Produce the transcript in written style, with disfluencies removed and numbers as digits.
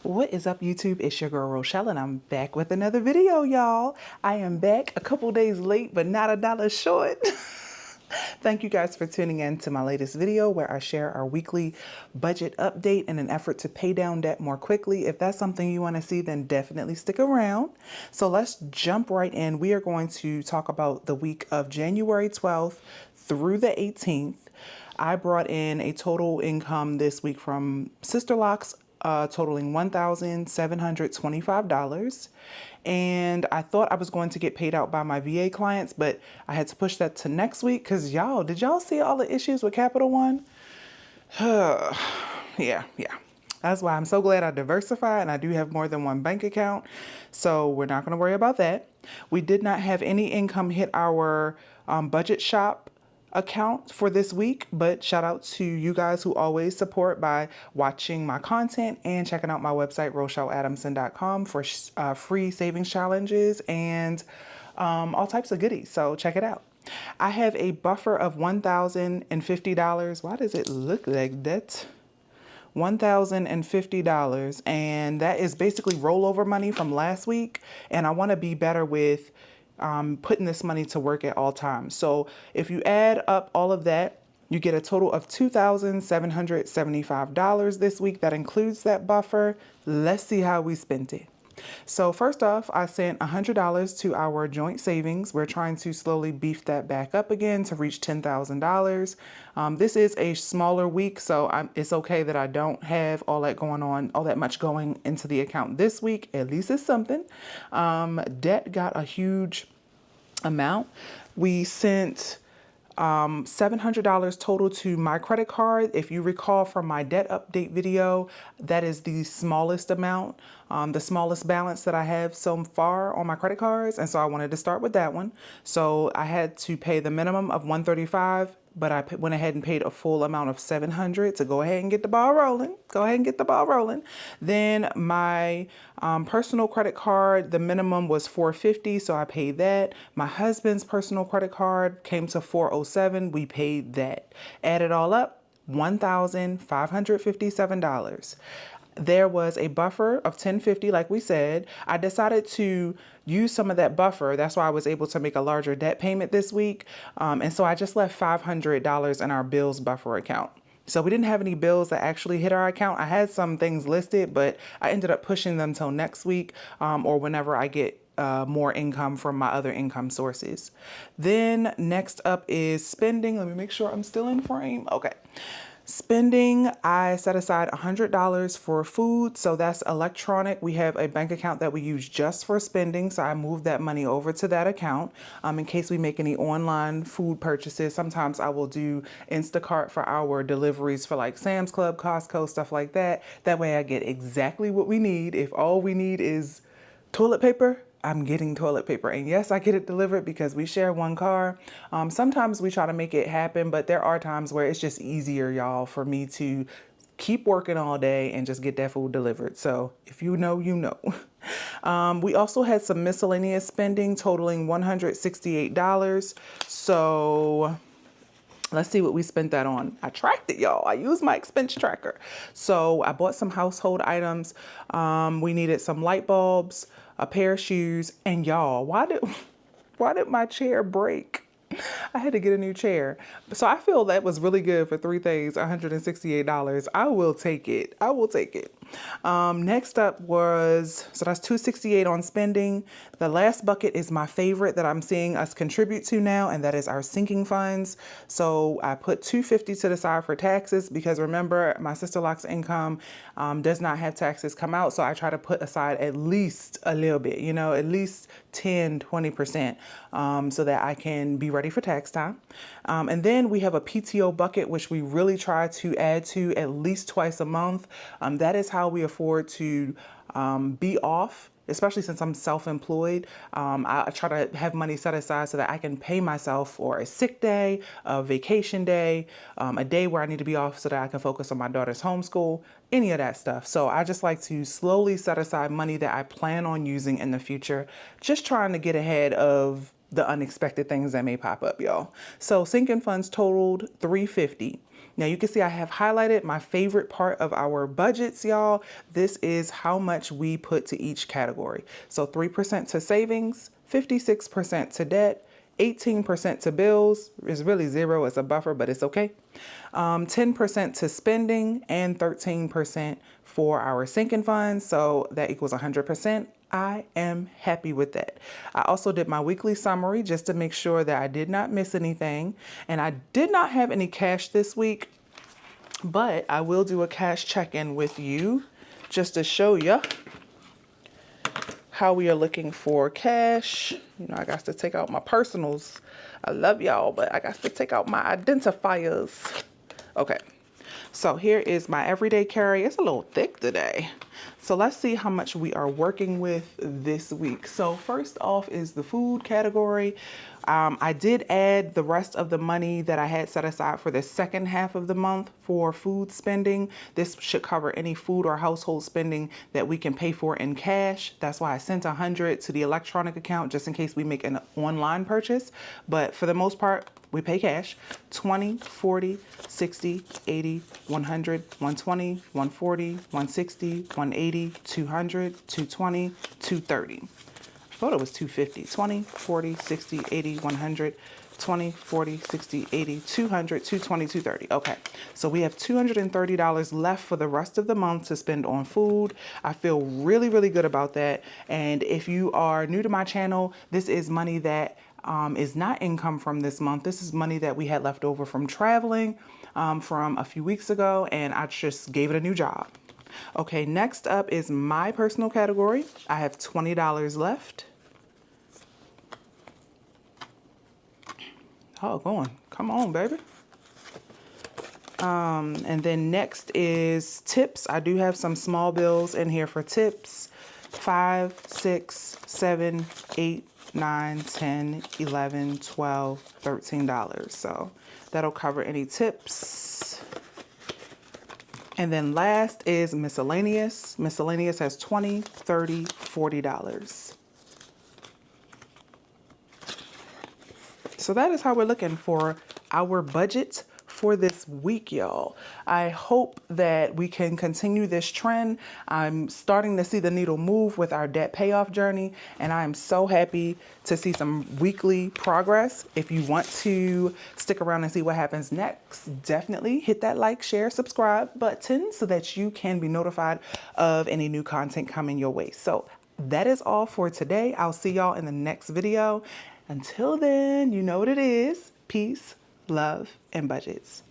What is up, YouTube? It's your girl Rochelle, and I'm back with another video, y'all. I am back a couple days late, but not a dollar short. Thank you guys for tuning in to my latest video where I share our weekly budget update in an effort to pay down debt more quickly. If that's something you want to see, then definitely stick around. So let's jump right in. We are going to talk about the week of January 12th through the 18th. I brought in a total income this week from Sister Locks totaling $1,725. And I thought I was going to get paid out by my VA clients, but I had to push that to next week because did y'all see all the issues with Capital One? Yeah. That's why I'm so glad I diversified and I do have more than one bank account. So we're not going to worry about that. We did not have any income hit our budget shop account for this week, but shout out to you guys who always support by watching my content and checking out my website RochelleAdamson.com for free savings challenges and all types of goodies. So check it out. I have a buffer of $1,050. Why does it look like that? $1,050, and that is basically rollover money from last week, and I want to be better with putting this money to work at all times. So if you add up all of that, you get a total of $2,775 this week. That includes that buffer. Let's see how we spent it. So first off, I sent $100 to our joint savings. We're trying to slowly beef that back up again to reach $10,000. This is a smaller week, so it's okay that I don't have all that much going into the account this week. At least it's something. Debt got a huge amount. We sent $700 total to my credit card. If you recall from my debt update video, that is the smallest amount, the smallest balance that I have so far on my credit cards. And so I wanted to start with that one. So I had to pay the minimum of $135, but I went ahead and paid a full amount of $700 to go ahead and get the ball rolling. Then my personal credit card, the minimum was $450, so I paid that. My husband's personal credit card came to $407. We paid that. Add it all up, $1,557. There was a buffer of $1,050, like we said. I decided to use some of that buffer. That's why I was able to make a larger debt payment this week. And so I just left $500 in our bills buffer account. So we didn't have any bills that actually hit our account. I had some things listed, but I ended up pushing them till next week or whenever I get more income from my other income sources. Then next up is spending. Let me make sure I'm still in frame. Okay. Spending, I set aside $100 for food, so that's electronic. We have a bank account that we use just for spending, so I moved that money over to that account in case we make any online food purchases. Sometimes I will do Instacart for our deliveries for like Sam's Club, Costco, stuff like that. That way I get exactly what we need. If all we need is toilet paper, I'm getting toilet paper. And yes, I get it delivered because we share one car. Sometimes we try to make it happen, but there are times where it's just easier, y'all, for me to keep working all day and just get that food delivered. So if you know, you know. We also had some miscellaneous spending totaling $168. So let's see what we spent that on. I tracked it, y'all. I used my expense tracker. So I bought some household items. We needed some light bulbs, a pair of shoes, and y'all, why did my chair break? I had to get a new chair. So I feel that was really good for three things, $168. I will take it. Next up so that's $268 on spending. The last bucket is my favorite that I'm seeing us contribute to now, and that is our sinking funds. So I put $250 to the side for taxes because remember, my Sister Locks income does not have taxes come out. So I try to put aside at least a little bit, at least 10, 20%, so that I can be ready for tax time. And then we have a PTO bucket, which we really try to add to at least twice a month. That is how we afford to be off, especially since I'm self-employed. I try to have money set aside so that I can pay myself for a sick day, a vacation day, a day where I need to be off so that I can focus on my daughter's homeschool, any of that stuff. So I just like to slowly set aside money that I plan on using in the future, just trying to get ahead of the unexpected things that may pop up, y'all. So sinking funds totaled $350. Now you can see I have highlighted my favorite part of our budgets, y'all. This is how much we put to each category. So 3% to savings, 56% to debt, 18% to bills, is really zero as a buffer, but it's okay. 10% to spending, and 13% for our sinking funds. So that equals 100%. I am happy with that. I also did my weekly summary just to make sure that I did not miss anything. And I did not have any cash this week, but I will do a cash check-in with you just to show you how we are looking for cash. You know, I got to take out my personals. I love y'all, but I got to take out my identifiers. Okay, so here is my everyday carry. It's a little thick today. So let's see how much we are working with this week. So first off is the food category. I did add the rest of the money that I had set aside for the second half of the month for food spending. This should cover any food or household spending that we can pay for in cash. That's why I sent 100 to the electronic account just in case we make an online purchase. But for the most part, we pay cash. 20, 40, 60, 80, 100, 120, 140, 160, 180, 200, 220, 230. I thought it was 250. 20, 40, 60, 80, 100, 20, 40, 60, 80, 200, 220, 230. Okay, so we have $230 left for the rest of the month to spend on food. I feel really, really good about that. And if you are new to my channel, this is money that is not income from this month. This is money that we had left over from traveling from a few weeks ago, and I just gave it a new job. Okay, next up is my personal category. I have $20 left. Oh, going. Come on, baby. And then next is tips. I do have some small bills in here for tips. 5, 6, 7, 8, 9, 10, 11, 12, $13. So that'll cover any tips. And then last is miscellaneous. Miscellaneous has $20, $30, $40. So that is how we're looking for our budget for this week, y'all. I hope that we can continue this trend. I'm starting to see the needle move with our debt payoff journey, and I am so happy to see some weekly progress. If you want to stick around and see what happens next, definitely hit that like, share, subscribe button so that you can be notified of any new content coming your way. So that is all for today. I'll see y'all in the next video. Until then, you know what it is. Peace, love, and budgets.